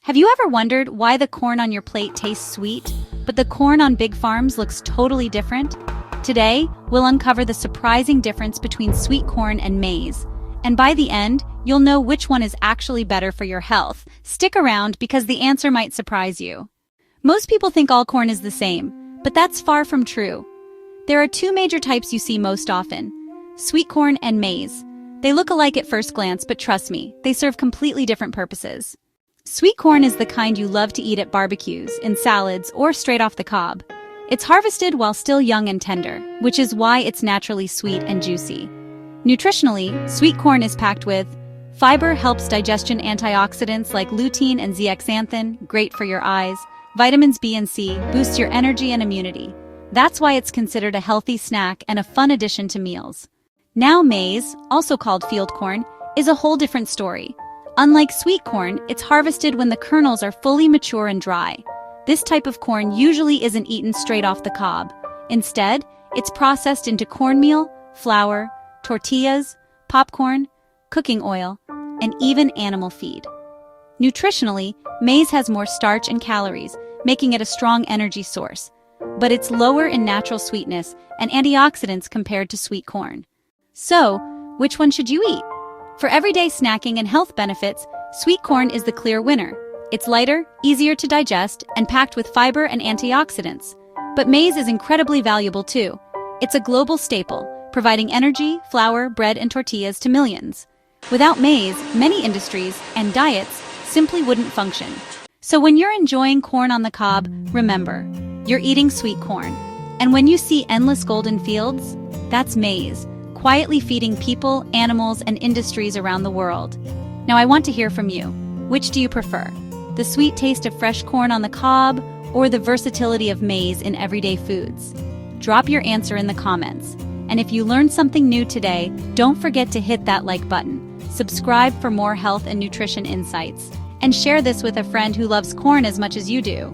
Have you ever wondered why the corn on your plate tastes sweet, but the corn on big farms looks totally different? Today, we'll uncover the surprising difference between sweet corn and maize. And by the end, you'll know which one is actually better for your health. Stick around because the answer might surprise you. Most people think all corn is the same, but that's far from true. There are two major types you see most often: sweet corn and maize. They look alike at first glance, but trust me, they serve completely different purposes. Sweet corn is the kind you love to eat at barbecues, in salads, or straight off the cob. It's harvested while still young and tender, which is why it's naturally sweet and juicy. Nutritionally, sweet corn is packed with fiber, helps digestion, antioxidants like lutein and zeaxanthin, great for your eyes, vitamins B and C, boosts your energy and immunity. That's why it's considered a healthy snack and a fun addition to meals. Now maize, also called field corn, is a whole different story. Unlike sweet corn, it's harvested when the kernels are fully mature and dry. This type of corn usually isn't eaten straight off the cob. Instead, it's processed into cornmeal, flour, tortillas, popcorn, cooking oil, and even animal feed. Nutritionally, maize has more starch and calories, making it a strong energy source. But it's lower in natural sweetness and antioxidants compared to sweet corn. So, which one should you eat? For everyday snacking and health benefits, sweet corn is the clear winner. It's lighter, easier to digest, and packed with fiber and antioxidants. But maize is incredibly valuable too. It's a global staple, providing energy, flour, bread, and tortillas to millions. Without maize, many industries and diets simply wouldn't function. So when you're enjoying corn on the cob, remember, you're eating sweet corn. And when you see endless golden fields, that's maize, quietly feeding people, animals, and industries around the world. Now I want to hear from you. Which do you prefer? The sweet taste of fresh corn on the cob, or the versatility of maize in everyday foods? Drop your answer in the comments. And if you learned something new today, don't forget to hit that like button, subscribe for more health and nutrition insights, and share this with a friend who loves corn as much as you do.